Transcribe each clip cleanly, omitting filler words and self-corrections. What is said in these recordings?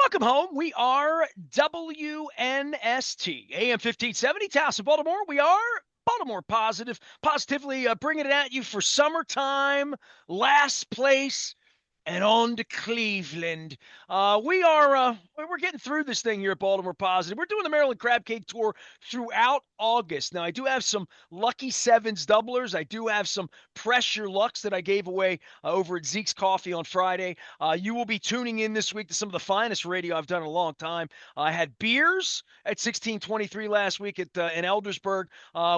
Welcome home. We are WNST, AM 1570, Towson, Baltimore. We are Baltimore positive, positively bringing it at you for summertime, last place, and on to Cleveland. We're getting through this thing here at Baltimore Positive. We're doing the Maryland Crab Cake Tour throughout August. Now, I do have some Lucky Sevens doublers. I do have some Pressure Lucks that I gave away over at Zeke's Coffee on Friday. You will be tuning in this week to some of the finest radio I've done in a long time. I had beers at 1623 last week in Eldersburg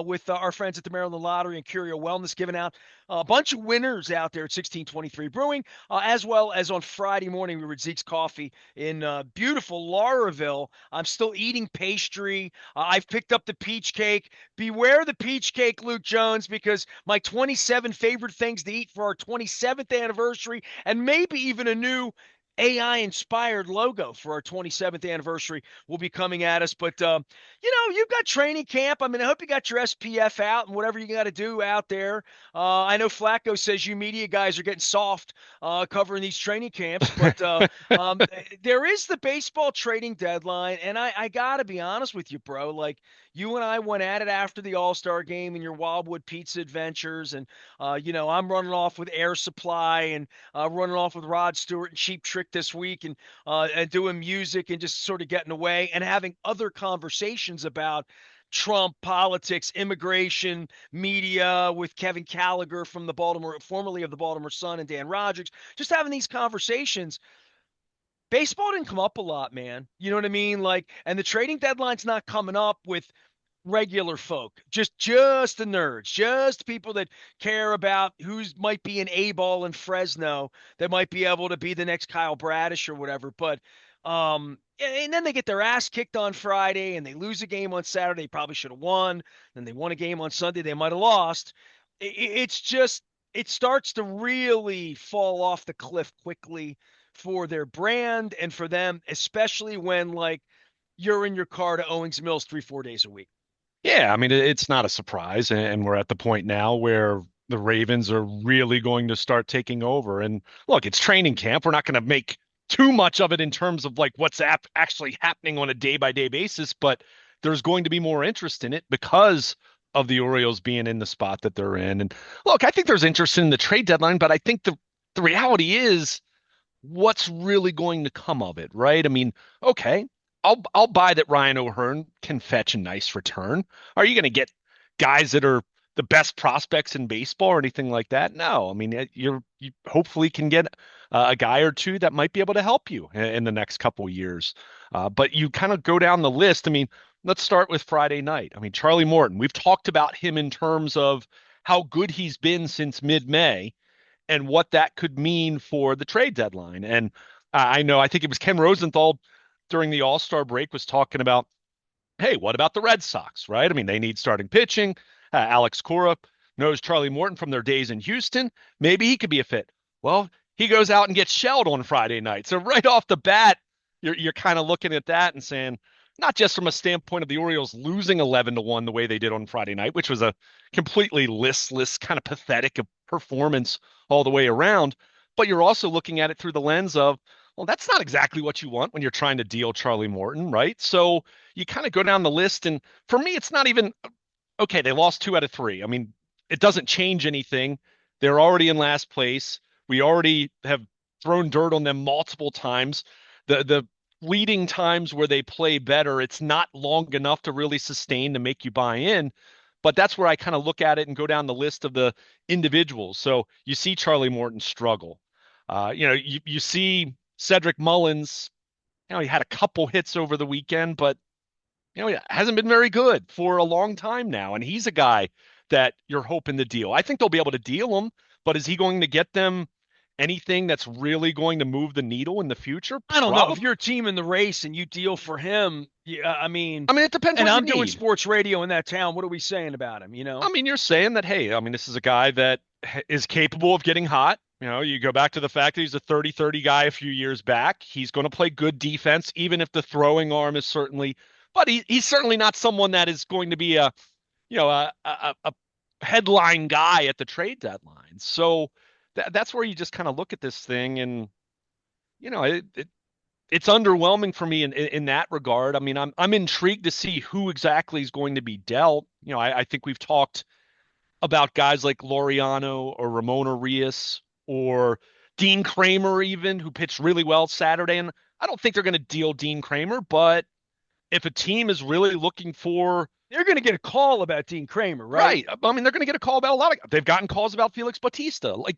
with our friends at the Maryland Lottery and Curio Wellness, giving out a bunch of winners out there at 1623 Brewing, as well as on Friday morning we were at Zeke's Coffee in beautiful Lauraville. I'm still eating pastry. I've picked up the peach cake. Beware the peach cake, Luke Jones, because my 27 favorite things to eat for our 27th anniversary and maybe even a new AI-inspired logo for our 27th anniversary will be coming at us. But, you've got training camp. I mean, I hope you got your SPF out and whatever you got to do out there. I know Flacco says you media guys are getting soft covering these training camps, but there is the baseball trading deadline, and I got to be honest with you, bro. Like, you and I went at it after the All-Star game and your Wildwood Pizza adventures, and, I'm running off with Air Supply and running off with Rod Stewart and Cheap Trick this week and doing music and just sort of getting away and having other conversations about Trump, politics, immigration, media with Kevin Gallagher from the Baltimore, formerly of the Baltimore Sun, and Dan Rogers, just having these conversations. Baseball didn't come up a lot, man. You know what I mean? Like, and the trading deadline's not coming up with regular folk, just the nerds, just people that care about who's might be an A-ball in Fresno that might be able to be the next Kyle Bradish or whatever. But and then they get their ass kicked on Friday and they lose a game on Saturday. They probably should have won. Then they won a game on Sunday. They might have lost. It's just it starts to really fall off the cliff quickly for their brand and for them, especially when like you're in your car to Owings Mills 3-4 days a week. Yeah, I mean, it's not a surprise, and we're at the point now where the Ravens are really going to start taking over. And look, it's training camp. We're not going to make too much of it in terms of like what's actually happening on a day-by-day basis, but there's going to be more interest in it because of the Orioles being in the spot that they're in. And look, I think there's interest in the trade deadline, but I think the reality is what's really going to come of it, right? I mean, okay, I'll buy that Ryan O'Hearn can fetch a nice return. Are you going to get guys that are the best prospects in baseball or anything like that? No. I mean, you hopefully can get a guy or two that might be able to help you in the next couple of years. But you kind of go down the list. I mean, let's start with Friday night. I mean, Charlie Morton, we've talked about him in terms of how good he's been since mid-May and what that could mean for the trade deadline. And I think it was Ken Rosenthal during the All-Star break was talking about, hey, what about the Red Sox, right? I mean, they need starting pitching. Alex Cora knows Charlie Morton from their days in Houston. Maybe he could be a fit. Well, he goes out and gets shelled on Friday night. So right off the bat, you're kind of looking at that and saying, not just from a standpoint of the Orioles losing 11-1 the way they did on Friday night, which was a completely listless, kind of pathetic performance all the way around, but you're also looking at it through the lens of, well, that's not exactly what you want when you're trying to deal Charlie Morton, right? So you kind of go down the list, and for me, it's not even okay. They lost 2 out of 3. I mean, it doesn't change anything. They're already in last place. We already have thrown dirt on them multiple times. The fleeting times where they play better, it's not long enough to really sustain to make you buy in. But that's where I kind of look at it and go down the list of the individuals. So you see Charlie Morton struggle. You see Cedric Mullins. He had a couple hits over the weekend, but he hasn't been very good for a long time now. And he's a guy that you're hoping to deal. I think they'll be able to deal him, but is he going to get them anything that's really going to move the needle in the future? I don't know. If Probably. you're a team in the race and you deal for him, yeah, I mean, I mean, it depends and what you I'm doing need. sports radio in that town. What are we saying about him? I mean, you're saying that, hey, I mean, this is a guy that is capable of getting hot. You go back to the fact that he's a 30-30 guy a few years back. He's going to play good defense, even if the throwing arm is certainly, but he's certainly not someone that is going to be a headline guy at the trade deadline. So that's where you just kind of look at this thing and, it it's underwhelming for me in that regard. I mean, I'm intrigued to see who exactly is going to be dealt. I think we've talked about guys like Laureano or Ramon Arias or Dean Kramer, even, who pitched really well Saturday. And I don't think they're going to deal Dean Kramer, but if a team is really looking for They're going to get a call about Dean Kramer, right? right, I mean, they're going to get a call about a lot of. They've gotten calls about Felix Bautista. Like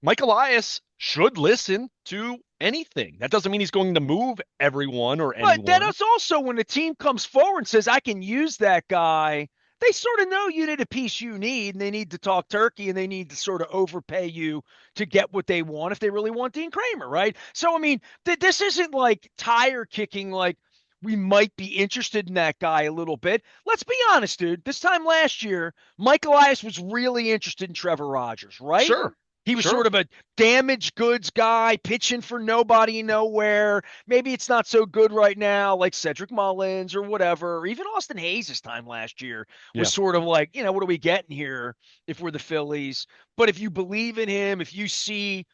Mike Elias should listen to anything. That doesn't mean he's going to move everyone or But that anyone. is also when a team comes forward and says, I can use that guy, they sort of know you need a piece you need, and they need to talk turkey, and they need to sort of overpay you to get what they want if they really want Dean Kramer, right? So, I mean, this isn't like tire kicking, like we might be interested in that guy a little bit. Let's be honest, dude. This time last year, Mike Elias was really interested in Trevor Rogers, right? Sure, He was sure, sort of a damaged goods guy, pitching for nobody, nowhere. Maybe it's not so good right now, like Cedric Mullins or whatever. Or even Austin Hayes this time last year was yeah, sort of like, what are we getting here if we're the Phillies? But if you believe in him, if you see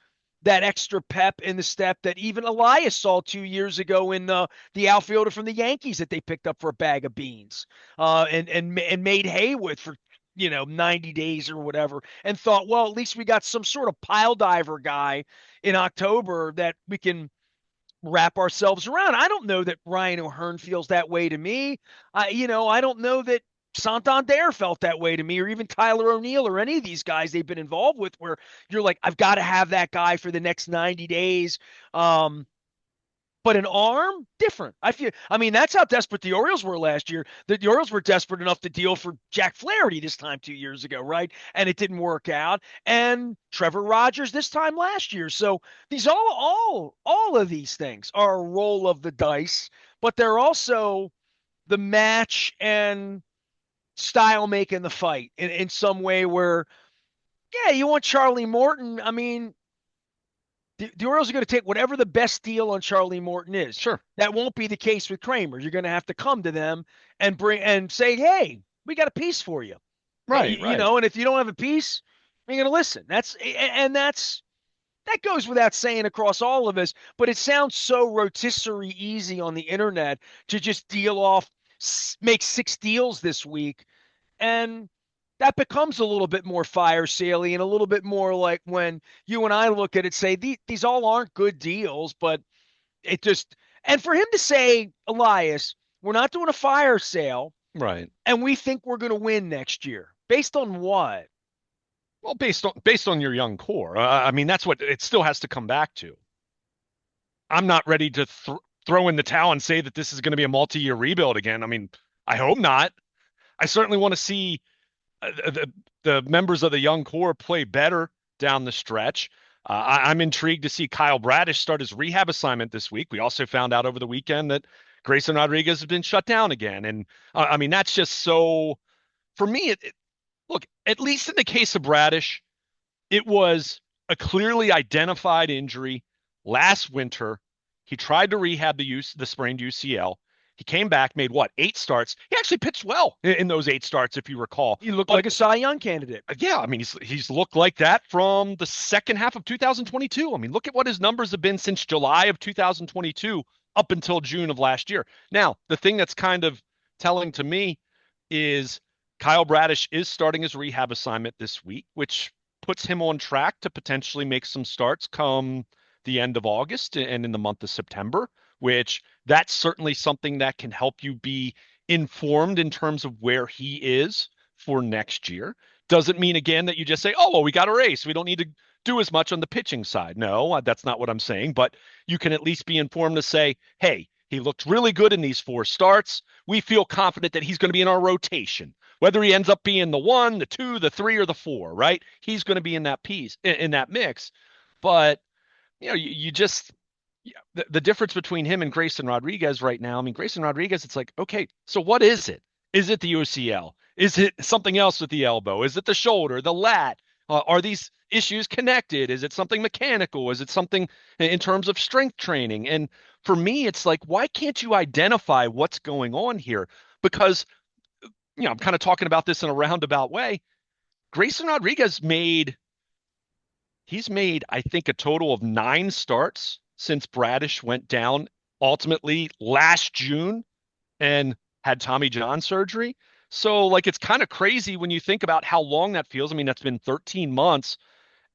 that extra pep in the step that even Elias saw 2 years ago in the outfielder from the Yankees that they picked up for a bag of beans, and made hay with for 90 days or whatever, and thought, well, at least we got some sort of pile diver guy in October that we can wrap ourselves around. I don't know that Ryan O'Hearn feels that way to me. I don't know that Santander felt that way to me, or even Tyler O'Neill, or any of these guys they've been involved with, where you're like, I've got to have that guy for the next 90 days. But an arm, different. I mean, that's how desperate the Orioles were last year. The Orioles were desperate enough to deal for Jack Flaherty this time 2 years ago, right? And it didn't work out. And Trevor Rogers this time last year. So these all of these things are a roll of the dice, but they're also the match and style making the fight in some way where, yeah, you want Charlie Morton. I mean, the Orioles are going to take whatever the best deal on Charlie Morton is. sure. That won't be the case with Kramer. You're going to have to come to them and bring and say, "Hey, we got a piece for you." Right, right. And if you don't have a piece, you're going to listen. That goes without saying across all of us, but it sounds so rotisserie easy on the internet to just deal off, make 6 deals this week, and that becomes a little bit more fire saley and a little bit more like when you and I look at it, say these all aren't good deals, but it just, and for him to say, Elias, we're not doing a fire sale Right. and we think we're going to win next year. Based on what? Well, based on your young core, I mean that's what it still has to come back to. I'm not ready to throw in the towel and say that this is going to be a multi-year rebuild again. I mean, I hope not. I certainly want to see the members of the young core play better down the stretch. I'm intrigued to see Kyle Bradish start his rehab assignment this week. We also found out over the weekend that Grayson Rodriguez has been shut down again, and I mean that's just so. For me, look, at least in the case of Bradish, it was a clearly identified injury last winter. He tried to rehab the sprained UCL. He came back, made what, 8 starts. He actually pitched well in those 8 starts, if you recall. He looked But like a Cy Young candidate. yeah, I mean, he's looked like that from the second half of 2022. I mean, look at what his numbers have been since July of 2022 up until June of last year. Now, the thing that's kind of telling to me is Kyle Bradish is starting his rehab assignment this week, which puts him on track to potentially make some starts come the end of August and in the month of September, which that's certainly something that can help you be informed in terms of where he is for next year. Doesn't mean again that you just say, oh, well, we got a race. We don't need to do as much on the pitching side. No, that's not what I'm saying. But you can at least be informed to say, hey, he looked really good in these 4 starts. We feel confident that he's going to be in our rotation. Whether he ends up being the 1, the 2, the 3, or the 4, right? He's going to be in that piece, in that mix. But, you just, the difference between him and Grayson Rodriguez right now, I mean, Grayson Rodriguez, it's like, okay, so what is it? Is it the UCL? Is it something else with the elbow? Is it the shoulder, the lat? Are these issues connected? Is it something mechanical? Is it something in terms of strength training? And for me, it's like, why can't you identify what's going on here? Because, I'm kind of talking about this in a roundabout way. Grayson Rodriguez he's made, I think, a total of 9 starts since Bradish went down ultimately last June and had Tommy John surgery. So, like, it's kind of crazy when you think about how long that feels. I mean, that's been 13 months.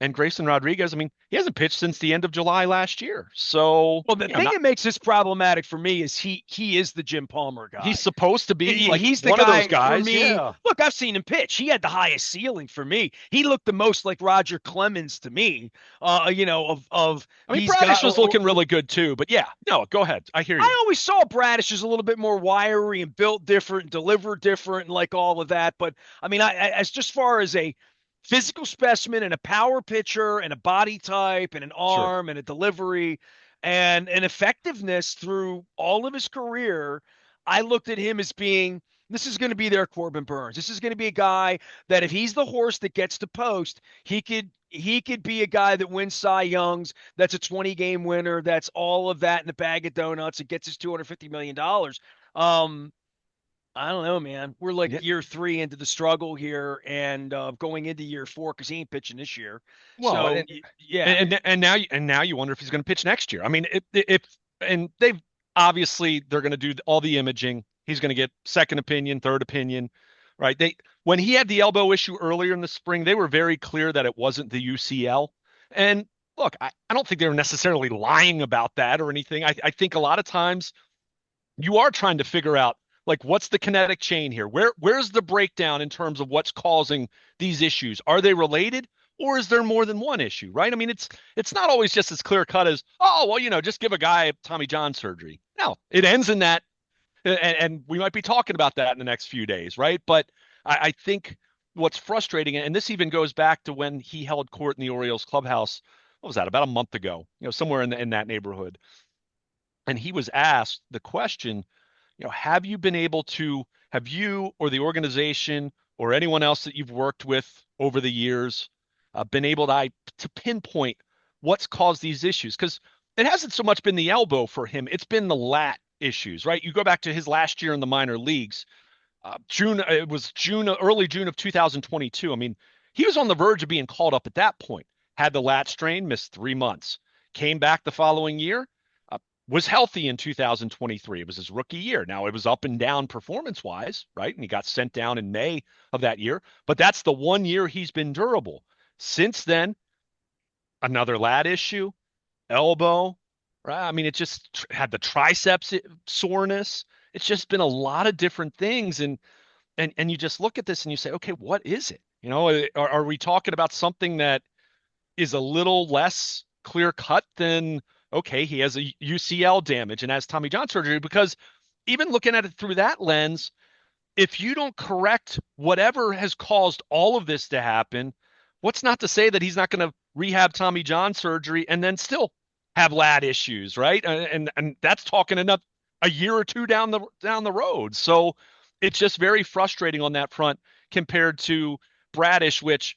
And Grayson Rodriguez, I mean, he hasn't pitched since the end of July last year. So, Well, the thing not that makes this problematic for me is he is the Jim Palmer he's guy. supposed to be like He's the one of those guy for guys. me. Yeah. Look, I've seen him pitch. He had the highest ceiling for me. He looked the most like Roger Clemens to me. Of I mean, he's got. Bradish was looking really good too, but yeah, no, go ahead. I hear you. I always saw Bradish as a little bit more wiry and built different, and delivered different, and like all of that. But I mean, as just far as a physical specimen and a power pitcher and a body type and an Sure. arm and a delivery and an effectiveness through all of his career, I looked at him as being this is going to be their Corbin Burns. This is going to be a guy that if he's the horse that gets to post, he could be a guy that wins Cy Youngs, that's a 20 game winner, that's all of that in a bag of donuts and gets his $250 million. Um, I don't know, man. We're like Yeah. year 3 into the struggle here, and going into year 4 because he ain't pitching this year. Well, So yeah, and now you wonder if he's going to pitch next year. I mean, if and they've obviously they're going to do all the imaging. He's going to get second opinion, third opinion, right? They when he had the elbow issue earlier in the spring, they were very clear that it wasn't the UCL. And look, I don't think they were necessarily lying about that or anything. I think a lot of times you are trying to figure out like what's the kinetic chain here? Where's the breakdown in terms of what's causing these issues? Are they related? Or is there more than one issue, right? I mean, it's not always just as clear cut as, oh, well, just give a guy Tommy John surgery. No, it ends in that, and we might be talking about that in the next few days, right? But I think what's frustrating, and this even goes back to when he held court in the Orioles clubhouse. What was that? About a month ago, somewhere in that neighborhood, and he was asked the question, have you been able to, have you or the organization or anyone else that you've worked with over the years been able to pinpoint what's caused these issues? Because it hasn't so much been the elbow for him, it's been the lat issues, right? You go back to his last year in the minor leagues, it was early June of 2022. I mean, he was on the verge of being called up at that point. Had the lat strain, missed 3 months, came back the following year, uh, was healthy in 2023. It was his rookie year. Now it was up and down performance wise, right? And he got sent down in May of that year, but that's the one year he's been durable. Since then, another lat issue, elbow, right? I mean, it just had the triceps soreness. It's just been a lot of different things. And you just look at this and you say, okay, what is it? Are we talking about something that is a little less clear cut than, okay, he has a UCL damage and has Tommy John surgery? Because even looking at it through that lens, if you don't correct whatever has caused all of this to happen, what's not to say that he's not going to rehab Tommy John surgery and then still have lat issues, right? And that's talking enough a year or two down the road. So it's just very frustrating on that front compared to Bradish, which,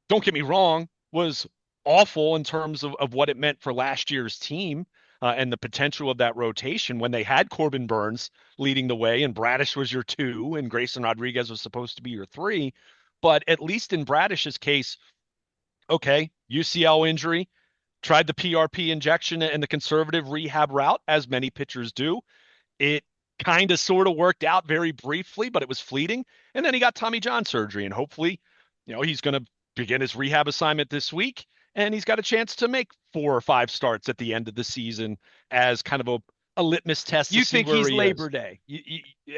don't get me wrong, was awful in terms of what it meant for last year's team, and the potential of that rotation when they had Corbin Burns leading the way and Bradish was your two and Grayson Rodriguez was supposed to be your three. But at least in Bradish's case, okay, UCL injury, tried the PRP injection and the conservative rehab route, as many pitchers do. It kind of sort of worked out very briefly, but it was fleeting. And then he got Tommy John surgery, and hopefully, he's going to begin his rehab assignment this week, and he's got a chance to make 4 or 5 starts at the end of the season as kind of a litmus test to you see think where he's he Labor is. Day,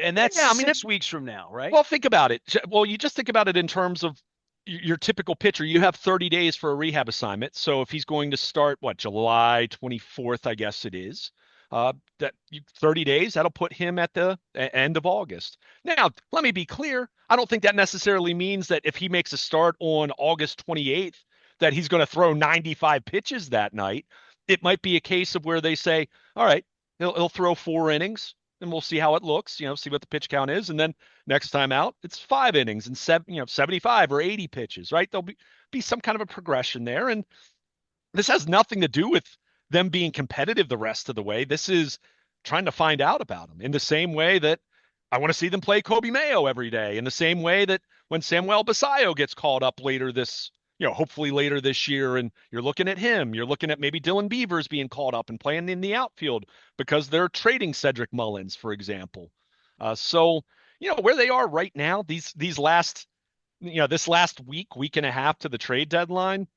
and that's Yeah, I mean, 6 weeks from now, right? well, think about it. Well, you just think about it in terms of your typical pitcher. You have 30 days for a rehab assignment. So if he's going to start, what, July 24th, I guess it is, that 30 days, that'll put him at the end of August. Now, let me be clear. I don't think that necessarily means that if he makes a start on August 28th, that he's going to throw 95 pitches that night. It might be a case of where they say, all right, he'll throw 4 innings and we'll see how it looks, see what the pitch count is. And then next time out, it's 5 innings and 75 or 80 pitches, right? There'll be some kind of a progression there. And this has nothing to do with them being competitive the rest of the way. This is trying to find out about them in the same way that I want to see them play Kobe Mayo every day, in the same way that when Samuel Basayo gets called up later this, hopefully later this year. And you're looking at him. You're looking at maybe Dylan Beavers being called up and playing in the outfield because they're trading Cedric Mullins, for example. So where they are right now, these last this last week and a half to the trade deadline,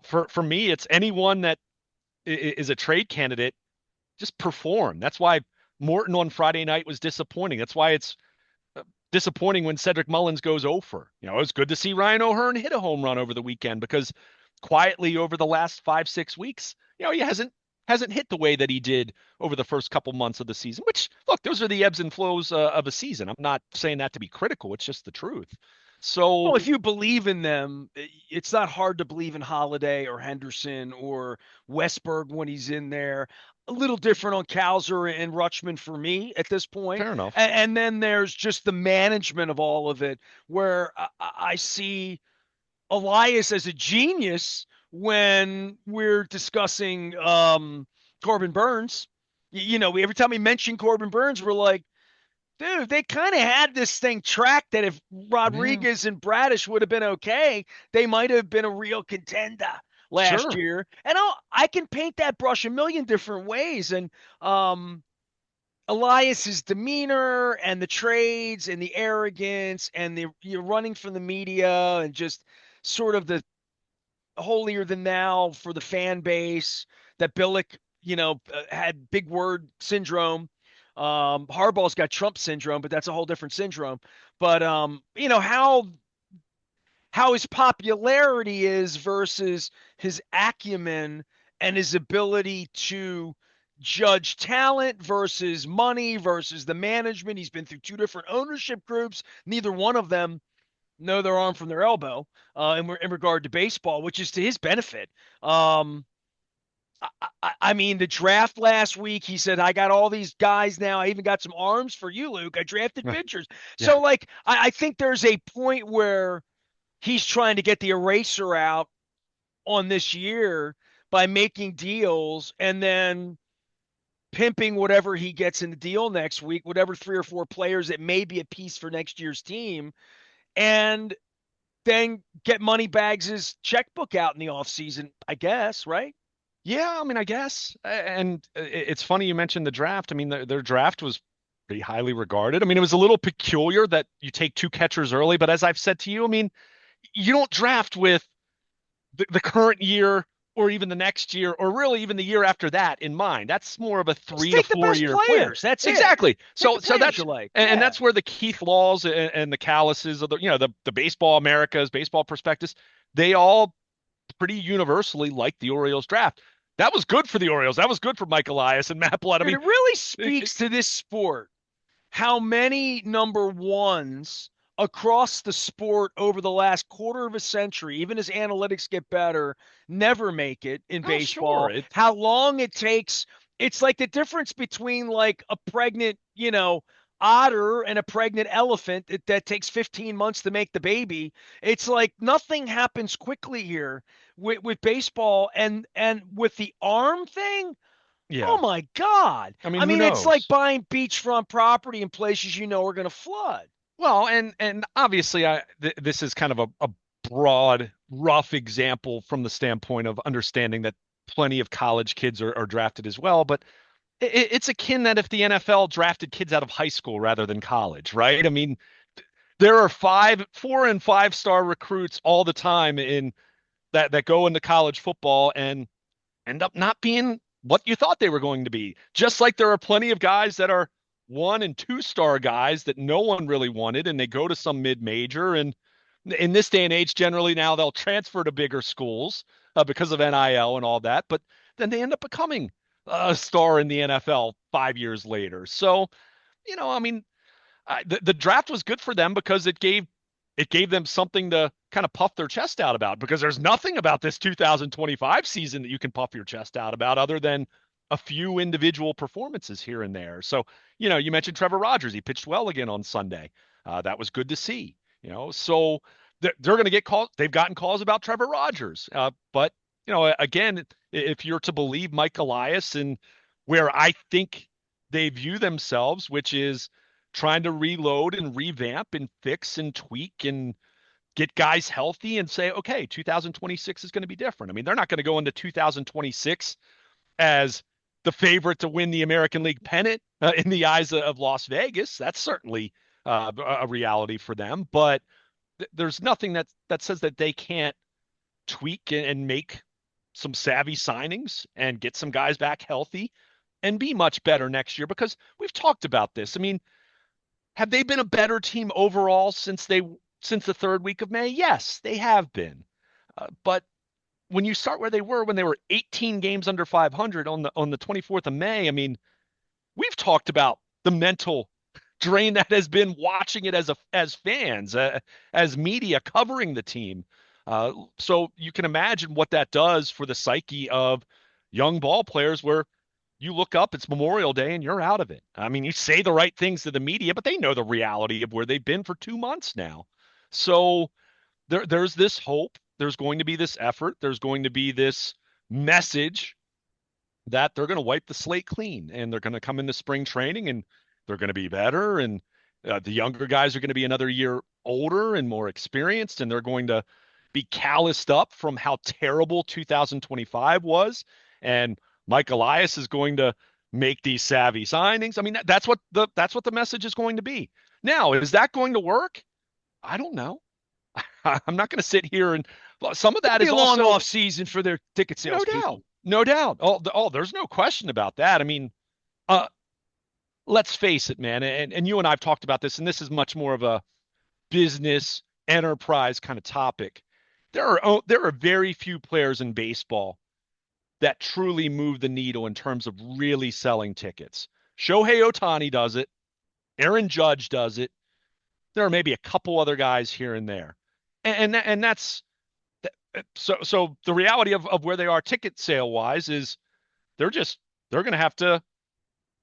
for me, it's anyone that is a trade candidate, just perform. That's why Morton on Friday night was disappointing. That's why it's disappointing when Cedric Mullins goes over. It was good to see Ryan O'Hearn hit a home run over the weekend because quietly over the last 5-6 weeks, he hasn't hit the way that he did over the first couple months of the season. Which, look, those are the ebbs and flows of a season. I'm not saying that to be critical. It's just the truth. So Well, if you believe in them, it's not hard to believe in Holiday or Henderson or Westberg when he's in there. A little different on Cowser and Rutschman for me at this point. fair enough. And then there's just the management of all of it, where I see Elias as a genius when we're discussing Corbin Burns. Every time we mention Corbin Burns, we're like, dude, they kind of had this thing tracked that if Yeah, Rodriguez and Bradish would have been okay, they might have been a real contender last sure. year. And I can paint that brush a million different ways. And Elias's demeanor and the trades and the arrogance and the you're running from the media and just sort of the holier than thou for the fan base that Billick, had big word syndrome. Harbaugh's got Trump syndrome, but that's a whole different syndrome. But how his popularity is versus his acumen and his ability to judge talent versus money versus the management. He's been through two different ownership groups. Neither one of them know their arm from their elbow in regard to baseball, which is to his benefit. I mean, the draft last week, he said, I got all these guys now. I even got some arms for you, Luke. I drafted pitchers. Yeah. So, like, I think there's a point where he's trying to get the eraser out on this year by making deals and then pimping whatever he gets in the deal next week, whatever 3 or 4 players that may be a piece for next year's team, and then get Moneybags' checkbook out in the offseason, I guess, right? Yeah, I mean, I guess. And it's funny you mentioned the draft. I mean, their draft was pretty highly regarded. I mean, it was a little peculiar that you take two catchers early, but as I've said to you, I mean, you don't draft with the current year or even the next year or really even the year after that in mind. That's more of a Just three to take the four best year plan. players. That's it. Exactly. Take So the so players that's you like. and Yeah. that's where the Keith Laws and the Calluses of the Baseball Americas, Baseball Prospectus, they all pretty universally like the Orioles draft. That was good for the Orioles. That was good for Mike Elias and Matt Blood. I Dude, mean, it really it, speaks to this sport how many number ones across the sport over the last quarter of a century, even as analytics get better, never make it in oh, sure. baseball. How long it takes. It's like the difference between like a pregnant, otter and a pregnant elephant that takes 15 months to make the baby. It's like nothing happens quickly here with baseball and with the arm thing. Oh Yeah. my God. I mean, I who mean, it's like knows? buying beachfront property in places you know are going to flood. Well, and obviously, this is kind of a broad, rough example from the standpoint of understanding that plenty of college kids are drafted as well. But it's akin that if the NFL drafted kids out of high school rather than college, right? I mean, there are 4 and 5 star recruits all the time in that go into college football and end up not being what you thought they were going to be. Just like there are plenty of guys that are 1 and 2 star guys that no one really wanted, and they go to some mid major. And in this day and age, generally now they'll transfer to bigger schools because of NIL and all that. But then they end up becoming a star in the NFL 5 years later. So, I mean, the draft was good for them because it gave them something to kind of puff their chest out about because there's nothing about this 2025 season that you can puff your chest out about other than a few individual performances here and there. So, you mentioned Trevor Rogers. He pitched well again on Sunday. That was good to see, so they're going to get calls. They've gotten calls about Trevor Rogers. But, again, if you're to believe Mike Elias and where I think they view themselves, which is trying to reload and revamp and fix and tweak and get guys healthy and say, okay, 2026 is going to be different. I mean, they're not going to go into 2026 as the favorite to win the American League pennant in the eyes of Las Vegas. That's certainly a reality for them, but there's nothing that says that they can't tweak and make some savvy signings and get some guys back healthy and be much better next year because we've talked about this. I mean, have they been a better team overall since the third week of May? Yes, they have been. But when you start where they were when they were 18 games under 500 on the 24th of May, I mean, we've talked about the mental drain that has been watching it as fans, as media covering the team. So you can imagine what that does for the psyche of young ball players where you look up, it's Memorial Day, and you're out of it. I mean, you say the right things to the media, but they know the reality of where they've been for 2 months now. So there's this hope. There's going to be this effort. There's going to be this message that they're going to wipe the slate clean and they're going to come into spring training and they're going to be better. And the younger guys are going to be another year older and more experienced, and they're going to be calloused up from how terrible 2025 was. And Mike Elias is going to make these savvy signings. I mean, that's what the message is going to be. Now, is that going to work? I don't know. I'm not going to sit here and some of It'll that be is a long also off season for their ticket no sales doubt, people. no doubt. Oh, there's no question about that. I mean, uh, let's face it, man. And you and I've talked about this, and this is much more of a business enterprise kind of topic. There are very few players in baseball that truly move the needle in terms of really selling tickets. Shohei Ohtani does it. Aaron Judge does it. There are maybe a couple other guys here and there, and that's so. The reality of where they are ticket sale wise is they're just they're going to have to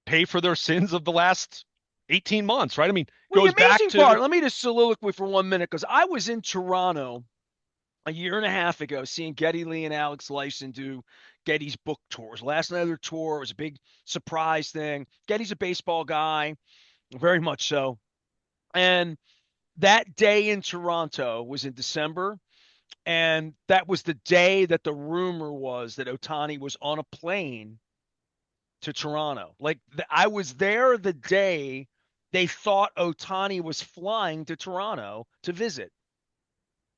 pay for their sins of the last 18 months, right? I mean, Well, the goes back amazing to part, let me just soliloquy for 1 minute because I was in Toronto a year and a half ago seeing Geddy Lee and Alex Lyson do Geddy's book tours. Last night of their tour was a big surprise thing. Geddy's a baseball guy, very much so. And that day in Toronto was in December. And that was the day that the rumor was that Ohtani was on a plane to Toronto. Like I was there the day they thought Ohtani was flying to Toronto to visit.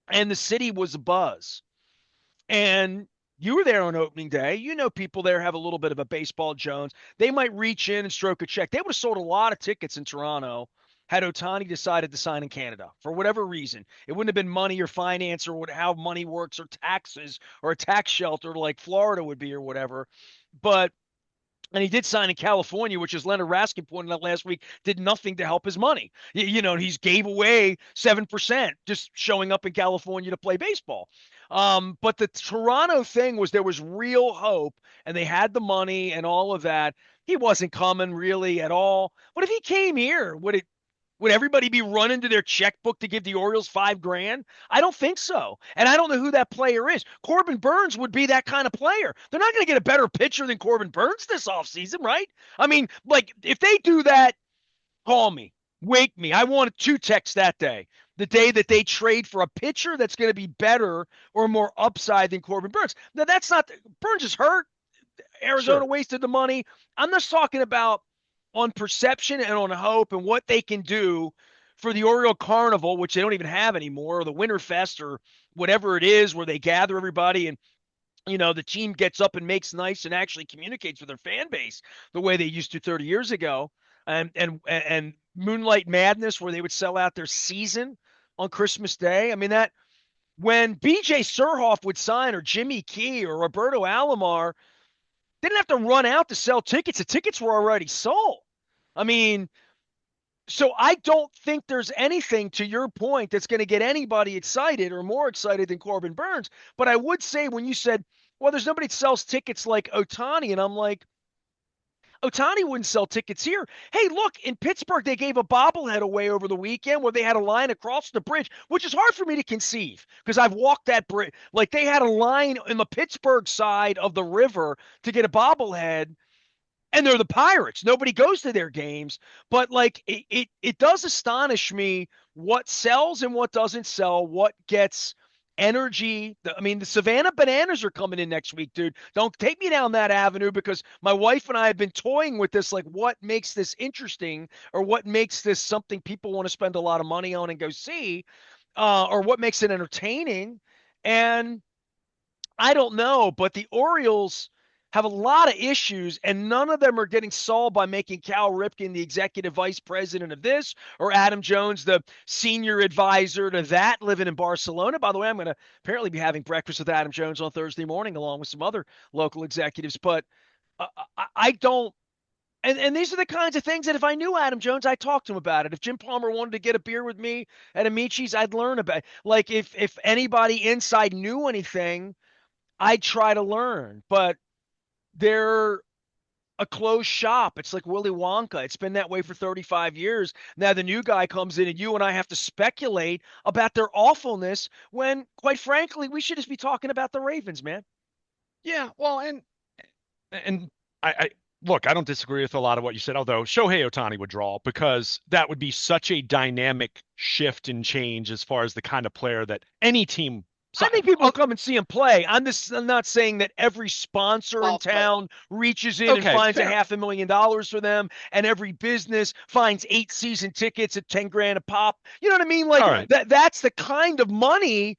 And the city was abuzz. And you were there on opening day. You know, people there have a little bit of a baseball Jones. They might reach in and stroke a check. They would have sold a lot of tickets in Toronto had Ohtani decided to sign in Canada for whatever reason. It wouldn't have been money or finance or how money works or taxes or a tax shelter like Florida would be or whatever. But and he did sign in California, which, as Leonard Raskin pointed out last week, did nothing to help his money. You know, he's gave away 7% just showing up in California to play baseball. But the Toronto thing was there was real hope, and they had the money and all of that. He wasn't coming really at all. But if he came here, would everybody be running to their checkbook to give the Orioles $5,000? I don't think so. And I don't know who that player is. Corbin Burns would be that kind of player. They're not going to get a better pitcher than Corbin Burns this offseason, right? I mean, like, if they do that, call me, wake me. I wanted two texts that day. The day that they trade for a pitcher that's going to be better or more upside than Corbin Burns. Now, that's not, Burns is hurt. Arizona sure, wasted the money. I'm just talking about on perception and on hope and what they can do for the Oriole Carnival, which they don't even have anymore, or the Winterfest or whatever it is, where they gather everybody and the team gets up and makes nice and actually communicates with their fan base the way they used to 30 years ago. And Moonlight Madness, where they would sell out their season on Christmas Day. I mean, that when BJ Surhoff would sign or Jimmy Key or Roberto Alomar, they didn't have to run out to sell tickets. The tickets were already sold. I mean, so I don't think there's anything to your point that's going to get anybody excited or more excited than Corbin Burns. But I would say when you said, well, there's nobody that sells tickets like Ohtani, and I'm like, Ohtani wouldn't sell tickets here. Hey, look, in Pittsburgh, they gave a bobblehead away over the weekend where they had a line across the bridge, which is hard for me to conceive because I've walked that bridge. Like they had a line in the Pittsburgh side of the river to get a bobblehead. and they're the Pirates. Nobody goes to their games, but like it does astonish me what sells and what doesn't sell, what gets energy. I mean, the Savannah Bananas are coming in next week, dude. Don't take me down that avenue because my wife and I have been toying with this, like what makes this interesting or what makes this something people want to spend a lot of money on and go see, or what makes it entertaining. And I don't know, but the Orioles have a lot of issues, and none of them are getting solved by making Cal Ripken the executive vice president of this or Adam Jones the senior advisor to that living in Barcelona. By the way, I'm going to apparently be having breakfast with Adam Jones on Thursday morning along with some other local executives, but I don't. And these are the kinds of things that if I knew Adam Jones, I'd talk to him about it. If Jim Palmer wanted to get a beer with me at Amici's, I'd learn about it. Like if anybody inside knew anything, I try to learn, but they're a closed shop. It's like Willy Wonka. It's been that way for 35 years. Now the new guy comes in and you and I have to speculate about their awfulness when, quite frankly, we should just be talking about the Ravens, man. Yeah, well, and I look, I don't disagree with a lot of what you said, although Shohei Ohtani would draw because that would be such a dynamic shift and change as far as the kind of player that any team. I think people will come and see him play. I'm not saying that every sponsor in Well, but town reaches in and okay, finds a fair. $500,000 for them, and every business finds 8 season tickets at 10 grand a pop. You know what I mean? All Like right. that's the kind of money.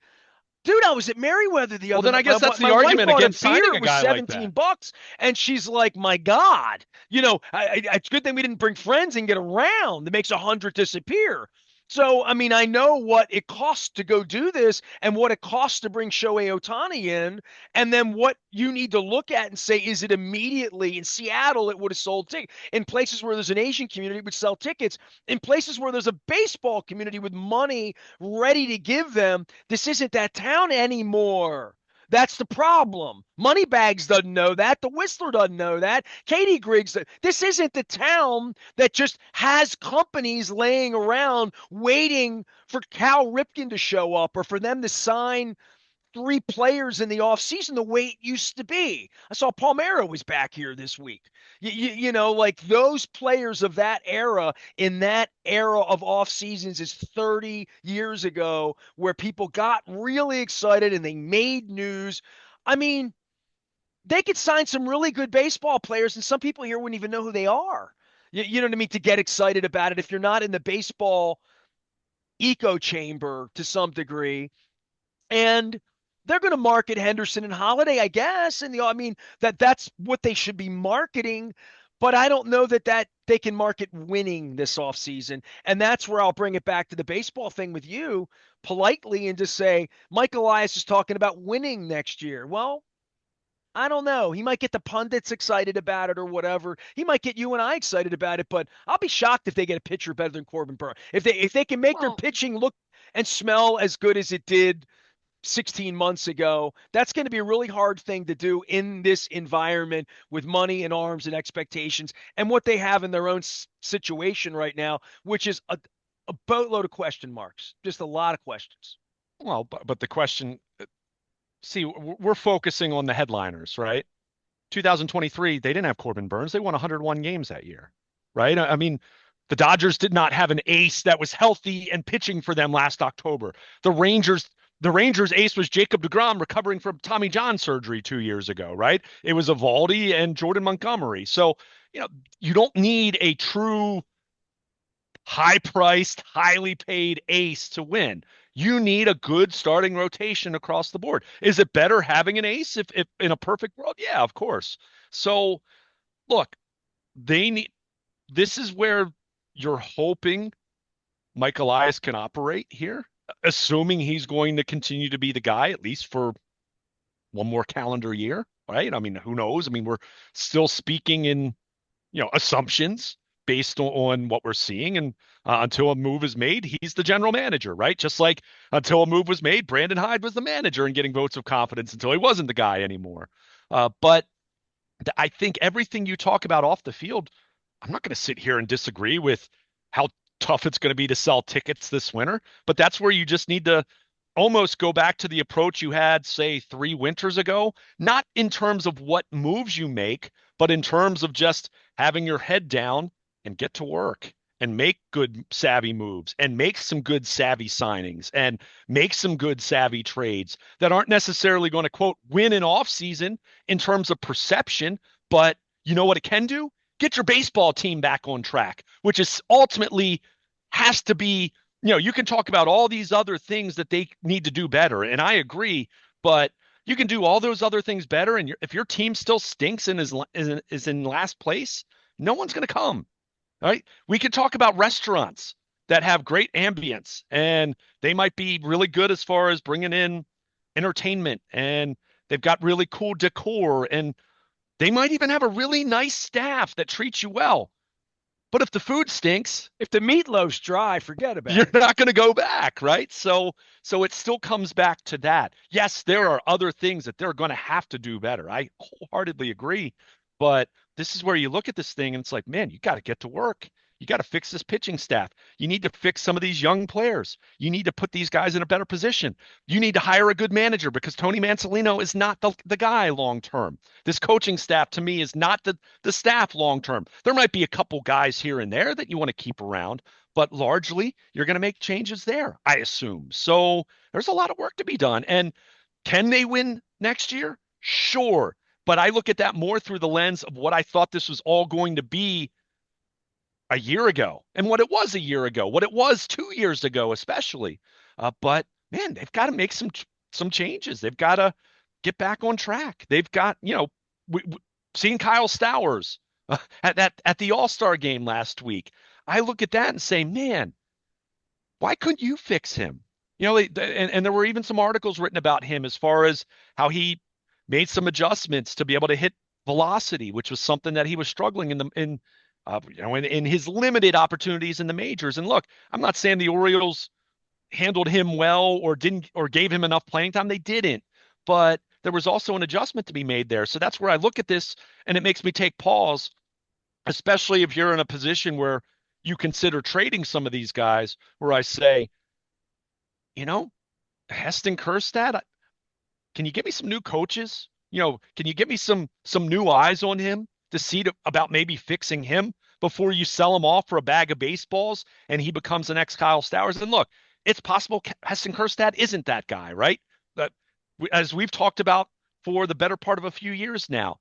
Dude, I was at Merriweather the Well, other then I night. guess that's My the wife argument bought a against beer. signing a It was guy like that. $17, and she's like, "My God, it's a good thing we didn't bring friends and get around. It makes 100 disappear." So, I mean, I know what it costs to go do this and what it costs to bring Shohei Ohtani in, and then what you need to look at and say, is it immediately in Seattle? It would have sold tickets. In places where there's an Asian community, it would sell tickets. In places where there's a baseball community with money ready to give them, this isn't that town anymore. That's the problem. Moneybags doesn't know that. The Whistler doesn't know that. Katie Griggs, this isn't the town that just has companies laying around waiting for Cal Ripken to show up or for them to sign 3 players in the offseason the way it used to be. I saw Palmeiro was back here this week. Like those players of that era in that era of off seasons is 30 years ago where people got really excited and they made news. I mean, they could sign some really good baseball players, and some people here wouldn't even know who they are. You know what I mean? To get excited about it if you're not in the baseball echo chamber to some degree. And they're going to market Henderson and Holiday, I guess. And I mean that's what they should be marketing. But I don't know that they can market winning this offseason. And that's where I'll bring it back to the baseball thing with you politely and just say, Mike Elias is talking about winning next year. Well, I don't know. He might get the pundits excited about it or whatever. He might get you and I excited about it, but I'll be shocked if they get a pitcher better than Corbin Burns. If they can make their Well, pitching look and smell as good as it did 16 months ago, that's going to be a really hard thing to do in this environment with money and arms and expectations and what they have in their own situation right now, which is a boatload of question marks, just a lot of questions. well, but the question, see, we're focusing on the headliners, right? 2023, they didn't have Corbin Burns. They won 101 games that year, right? I mean, the Dodgers did not have an ace that was healthy and pitching for them last October. The Rangers, the Rangers ace was Jacob deGrom recovering from Tommy John surgery 2 years ago, right? It was Evaldi and Jordan Montgomery. So, you don't need a true high priced, highly paid ace to win. You need a good starting rotation across the board. Is it better having an ace if in a perfect world? Yeah, of course. So look, they need this is where you're hoping Mike Elias can operate here, assuming he's going to continue to be the guy, at least for one more calendar year, right? I mean, who knows? I mean, we're still speaking in assumptions based on what we're seeing. And until a move is made, he's the general manager, right? Just like until a move was made, Brandon Hyde was the manager and getting votes of confidence until he wasn't the guy anymore. But I think everything you talk about off the field, I'm not going to sit here and disagree with how tough it's going to be to sell tickets this winter. But that's where you just need to almost go back to the approach you had, say, 3 winters ago, not in terms of what moves you make, but in terms of just having your head down and get to work and make good savvy moves and make some good savvy signings and make some good savvy trades that aren't necessarily going to quote win an off season in terms of perception, but you know what it can do? Get your baseball team back on track, which is ultimately has to be, you can talk about all these other things that they need to do better. And I agree, but you can do all those other things better. And if your team still stinks and is in last place, no one's going to come. Right? We could talk about restaurants that have great ambience and they might be really good as far as bringing in entertainment and they've got really cool decor and they might even have a really nice staff that treats you well. But if the food stinks, If the meatloaf's dry, forget about you're it. not going to go back, right? So it still comes back to that. Yes, there are other things that they're going to have to do better. I wholeheartedly agree, but this is where you look at this thing and it's like, man, you got to get to work. You got to fix this pitching staff. You need to fix some of these young players. You need to put these guys in a better position. You need to hire a good manager because Tony Mansolino is not the guy long term. This coaching staff to me is not the staff long term. There might be a couple guys here and there that you want to keep around, but largely you're going to make changes there, I assume. So there's a lot of work to be done. And can they win next year? Sure. But I look at that more through the lens of what I thought this was all going to be a year ago and what it was a year ago, what it was 2 years ago, especially. But man, they've got to make some changes. They've got to get back on track. They've got, seeing Kyle Stowers at the All-Star game last week. I look at that and say, man, why couldn't you fix him? And there were even some articles written about him as far as how he made some adjustments to be able to hit velocity, which was something that he was struggling in his limited opportunities in the majors. And look, I'm not saying the Orioles handled him well or didn't or gave him enough playing time. They didn't, but there was also an adjustment to be made there. So that's where I look at this, and it makes me take pause, especially if you're in a position where you consider trading some of these guys. Where I say, you know, Heston Kjerstad, can you give me some new coaches? Can you give me some new eyes on him to see about maybe fixing him before you sell him off for a bag of baseballs and he becomes the next Kyle Stowers? And look, it's possible Heston Kjerstad isn't that guy, right? But as we've talked about for the better part of a few years now,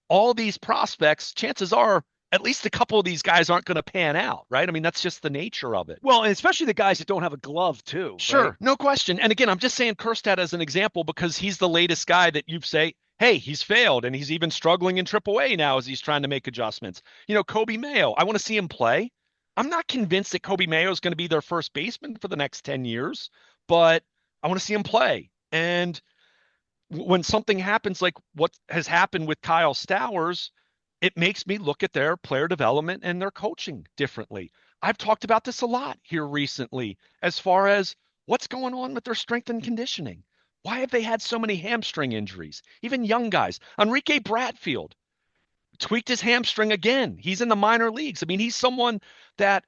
all these prospects, chances are at least a couple of these guys aren't going to pan out, right? I mean, that's just the nature of it. Well, and especially the guys that don't have a glove too, right? Sure, no question. And again, I'm just saying Kjerstad as an example because he's the latest guy that you say, hey, he's failed and he's even struggling in AAA now as he's trying to make adjustments. Kobe Mayo, I want to see him play. I'm not convinced that Kobe Mayo is going to be their first baseman for the next 10 years, but I want to see him play. And when something happens like what has happened with Kyle Stowers, it makes me look at their player development and their coaching differently. I've talked about this a lot here recently as far as what's going on with their strength and conditioning. Why have they had so many hamstring injuries? Even young guys. Enrique Bradfield tweaked his hamstring again. He's in the minor leagues. I mean, he's someone that,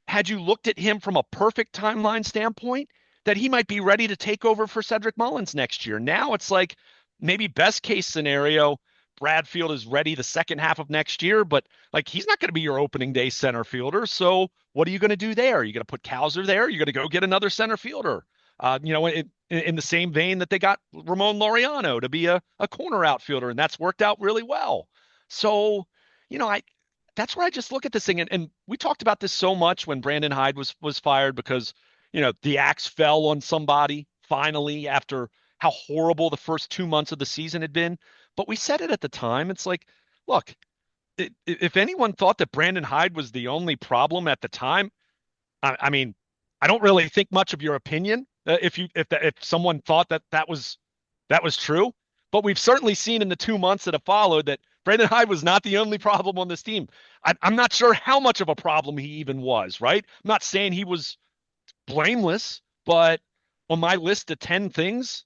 had you looked at him from a perfect timeline standpoint, that he might be ready to take over for Cedric Mullins next year. Now it's like maybe best case scenario, Bradfield is ready the second half of next year, but like he's not going to be your opening day center fielder. So what are you going to do there? Are you going to put Kowser there? You're going to go get another center fielder. In the same vein that they got Ramon Laureano to be a corner outfielder, and that's worked out really well. So, I that's where I just look at this thing, and we talked about this so much when Brandon Hyde was fired because the axe fell on somebody finally after how horrible the first 2 months of the season had been. But we said it at the time. It's like, look, if anyone thought that Brandon Hyde was the only problem at the time, I mean, I don't really think much of your opinion if someone thought that was true. But we've certainly seen in the 2 months that have followed that Brandon Hyde was not the only problem on this team. I'm not sure how much of a problem he even was, right? I'm not saying he was blameless, but on my list of 10 things,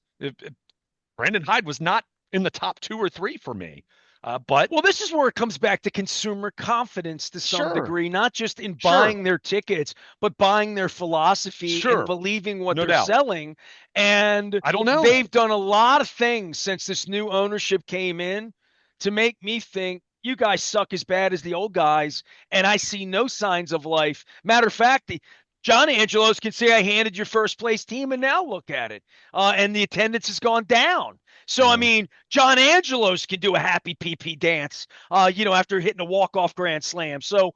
Brandon Hyde was not in the top 2 or 3 for me. But well, this is where it comes back to consumer confidence to some sure, degree, not just in sure, buying their tickets, but buying their philosophy and sure, believing what no they're doubt. selling. And I don't know. they've done a lot of things since this new ownership came in to make me think you guys suck as bad as the old guys, and I see no signs of life. Matter of fact, John Angelos can say I handed your first place team, and now look at it, and the attendance has gone down. So I Yeah. mean, John Angelos can do a happy PP dance, after hitting a walk-off grand slam. So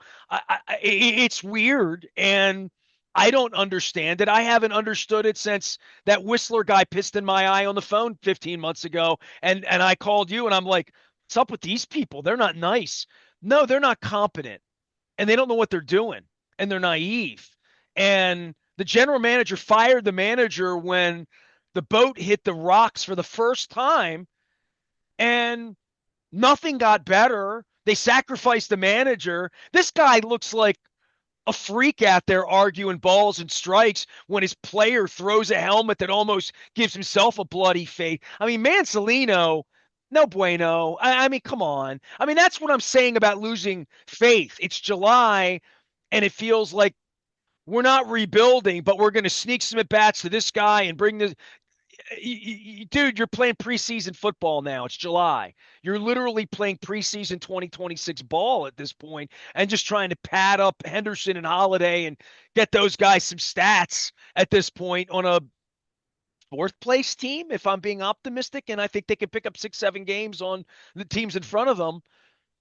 it's weird, and I don't understand it. I haven't understood it since that Whistler guy pissed in my eye on the phone 15 months ago, and I called you, and I'm like, what's up with these people? They're not nice. No, they're not competent, and they don't know what they're doing, and they're naive. And the general manager fired the manager when the boat hit the rocks for the first time, and nothing got better. They sacrificed the manager. This guy looks like a freak out there arguing balls and strikes when his player throws a helmet that almost gives himself a bloody face. I mean, Mansolino, no bueno. I mean, come on. I mean, that's what I'm saying about losing faith. It's July, and it feels like we're not rebuilding, but we're going to sneak some at bats to this guy and bring this. Dude, you're playing preseason football now. It's July. You're literally playing preseason 2026 ball at this point and just trying to pad up Henderson and Holiday and get those guys some stats at this point on a fourth place team, if I'm being optimistic. And I think they can pick up 6, 7 games on the teams in front of them.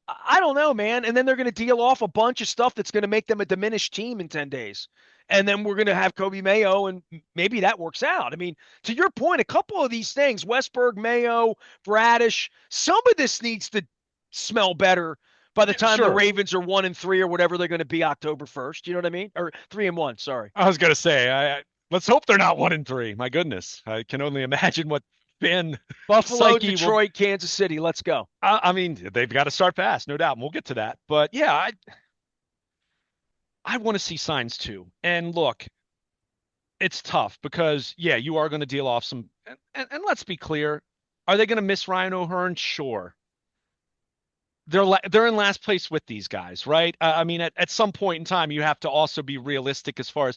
I don't know, man. And then they're going to deal off a bunch of stuff that's going to make them a diminished team in 10 days. And then we're going to have Kobe Mayo, and maybe that works out. I mean, to your point, a couple of these things, Westberg, Mayo, Bradish, some of this needs to smell better by the Yeah, time the sure. Ravens are 1-3 or whatever they're going to be October 1st. You know what I mean? Or 3-1, sorry. I was gonna say, let's hope they're not 1-3. My goodness, I can only imagine what fan Buffalo, psyche will. Detroit, Kansas City. Let's go. I mean, they've got to start fast, no doubt, and we'll get to that. But yeah, I want to see signs too. And look, it's tough because yeah, you are going to deal off some. And let's be clear, are they going to miss Ryan O'Hearn? Sure. They're in last place with these guys, right? I mean, at some point in time, you have to also be realistic as far as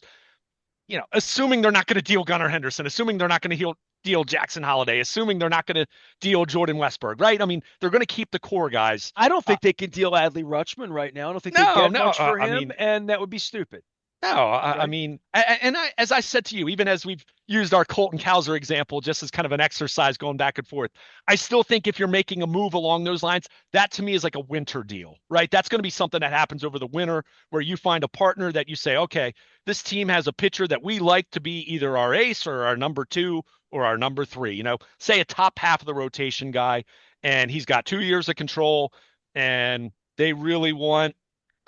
assuming they're not going to deal Gunnar Henderson, assuming they're not going to deal Jackson Holiday, assuming they're not going to deal Jordan Westberg, right? I mean, they're going to keep the core guys. I don't think they can deal Adley Rutschman right now. I don't think they No, get no. much for I him, mean, and that would be stupid. no. I Okay. mean, as I said to you, even as we've used our Colton Cowser example just as kind of an exercise going back and forth, I still think if you're making a move along those lines, that to me is like a winter deal, right? That's going to be something that happens over the winter where you find a partner that you say, okay, this team has a pitcher that we like to be either our ace or our number two or our number three, say a top half of the rotation guy, and he's got 2 years of control and they really want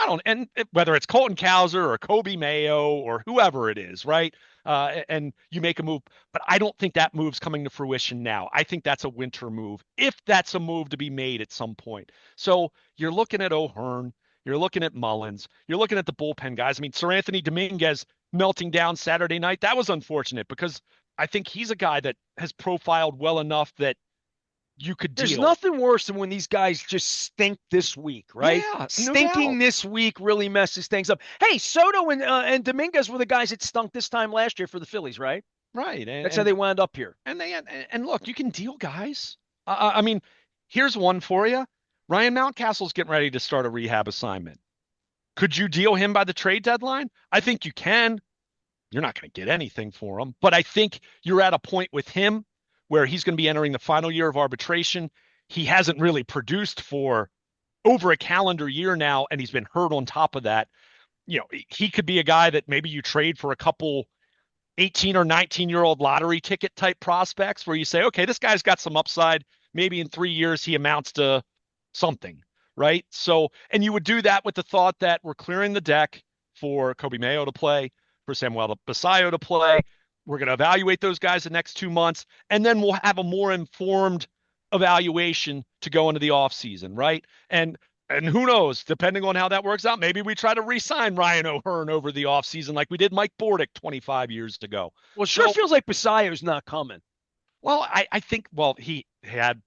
I don't, and whether it's Colton Cowser or Kobe Mayo or whoever it is, right? And you make a move, but I don't think that move's coming to fruition now. I think that's a winter move, if that's a move to be made at some point. So you're looking at O'Hearn, you're looking at Mullins, you're looking at the bullpen guys. I mean, Sir Anthony Dominguez melting down Saturday night, that was unfortunate because I think he's a guy that has profiled well enough that you could There's deal. nothing worse than when these guys just stink this week, right? Yeah, no Stinking doubt. this week really messes things up. Hey, Soto and Dominguez were the guys that stunk this time last year for the Phillies, right? Right. That's how they wound up here. And look, you can deal guys. I mean, here's one for you. Ryan Mountcastle's getting ready to start a rehab assignment. Could you deal him by the trade deadline? I think you can. You're not going to get anything for him, but I think you're at a point with him where he's going to be entering the final year of arbitration. He hasn't really produced for over a calendar year now, and he's been hurt on top of that. He could be a guy that maybe you trade for a couple 18 or 19-year-old lottery ticket type prospects where you say, okay, this guy's got some upside. Maybe in 3 years he amounts to something, right? So, and you would do that with the thought that we're clearing the deck for Kobe Mayo to play, for Samuel Basayo to play. We're going to evaluate those guys the next 2 months, and then we'll have a more informed evaluation to go into the offseason, right? And who knows, depending on how that works out, maybe we try to re-sign Ryan O'Hearn over the offseason like we did Mike Bordick 25 years ago. Well, it sure So, feels like Basayo's not coming. well, I think, well, he had,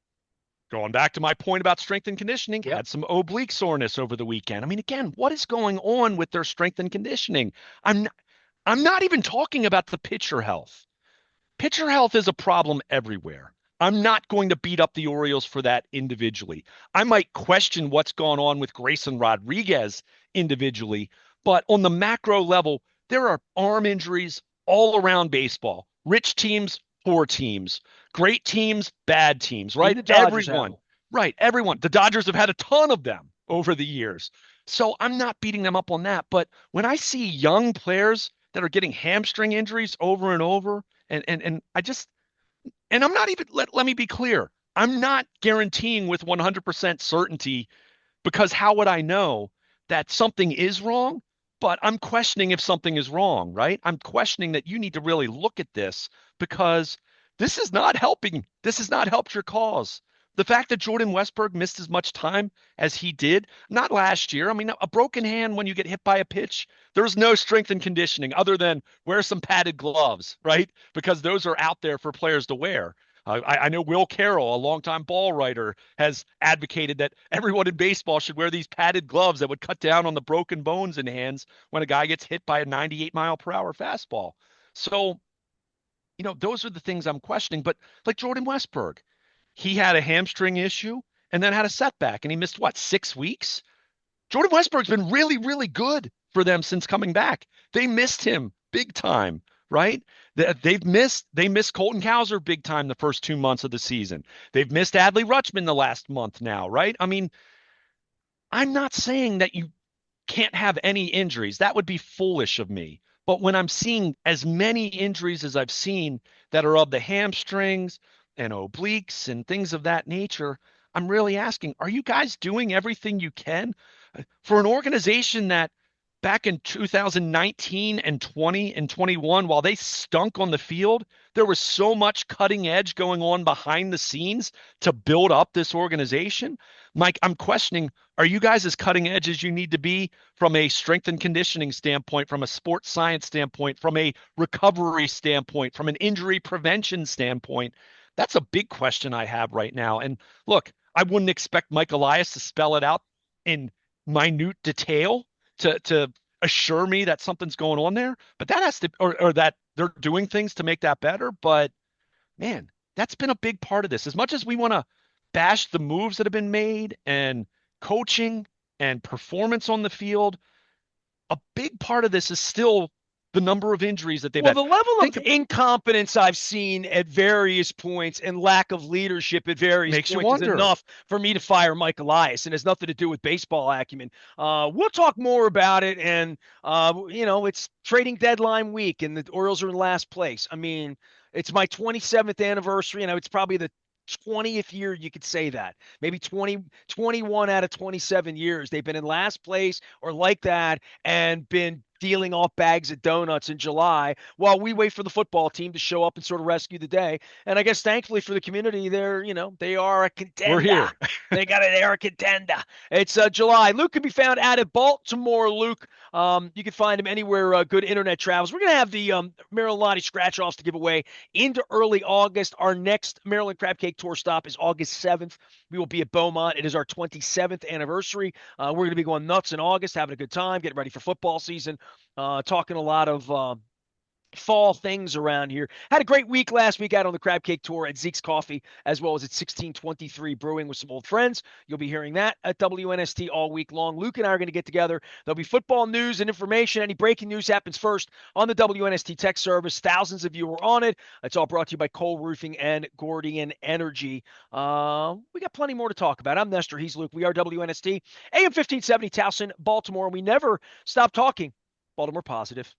going back to my point about strength and conditioning, Yep. had some oblique soreness over the weekend. I mean, again, what is going on with their strength and conditioning? I'm I'm not even talking about the pitcher health. Pitcher health is a problem everywhere. I'm not going to beat up the Orioles for that individually. I might question what's gone on with Grayson Rodriguez individually, but on the macro level, there are arm injuries all around baseball. Rich teams, poor teams, great teams, bad teams, Even right? the Dodgers have Everyone, them. right? Everyone. The Dodgers have had a ton of them over the years. So I'm not beating them up on that. But when I see young players that are getting hamstring injuries over and over, and I just, and I'm not even, let me be clear, I'm not guaranteeing with 100% certainty, because how would I know that something is wrong? But I'm questioning if something is wrong, right? I'm questioning that you need to really look at this, because this is not helping. This has not helped your cause. The fact that Jordan Westberg missed as much time as he did, not last year. I mean, a broken hand when you get hit by a pitch, there's no strength and conditioning other than wear some padded gloves, right? Because those are out there for players to wear. I know Will Carroll, a longtime ball writer, has advocated that everyone in baseball should wear these padded gloves that would cut down on the broken bones in hands when a guy gets hit by a 98-mile-per-hour fastball. So, those are the things I'm questioning. But like Jordan Westberg, he had a hamstring issue and then had a setback, and he missed what, 6 weeks? Jordan Westberg's been really, really good for them since coming back. They missed him big time, right? They missed Colton Cowser big time the first 2 months of the season. They've missed Adley Rutschman the last month now, right? I mean, I'm not saying that you can't have any injuries. That would be foolish of me. But when I'm seeing as many injuries as I've seen that are of the hamstrings and obliques and things of that nature, I'm really asking, are you guys doing everything you can for an organization that back in 2019 and 20 and 21, while they stunk on the field, there was so much cutting edge going on behind the scenes to build up this organization? Mike, I'm questioning, are you guys as cutting edge as you need to be from a strength and conditioning standpoint, from a sports science standpoint, from a recovery standpoint, from an injury prevention standpoint? That's a big question I have right now. And look, I wouldn't expect Mike Elias to spell it out in minute detail to assure me that something's going on there, but that has to, or that they're doing things to make that better. But man, that's been a big part of this. As much as we want to bash the moves that have been made and coaching and performance on the field, a big part of this is still the number of injuries that they've Well, had. the level Think of incompetence I've seen at various points and lack of leadership at various makes you points is wonder. enough for me to fire Mike Elias, and has nothing to do with baseball acumen. We'll talk more about it, and it's trading deadline week, and the Orioles are in last place. I mean, it's my 27th anniversary, and it's probably the 20th year you could say that. Maybe 21 out of 27 years they've been in last place or like that, and been dealing off bags of donuts in July while we wait for the football team to show up and sort of rescue the day. And I guess thankfully for the community, they are a We're contender. here. They're a contender. It's July. Luke can be found out at Baltimore. Luke, you can find him anywhere good internet travels. We're gonna have the Maryland Lottie scratch offs to give away into early August. Our next Maryland Crab Cake Tour stop is August 7th. We will be at Beaumont. It is our 27th anniversary. We're going to be going nuts in August, having a good time, getting ready for football season, talking a lot of fall things around here. Had a great week last week out on the Crab Cake Tour at Zeke's Coffee, as well as at 1623 Brewing with some old friends. You'll be hearing that at WNST all week long. Luke and I are going to get together. There'll be football news and information. Any breaking news happens first on the WNST tech service. Thousands of you are on it. It's all brought to you by Cole Roofing and Gordian Energy. We got plenty more to talk about. I'm Nestor. He's Luke. We are WNST, AM 1570 Towson, Baltimore. We never stop talking Baltimore positive.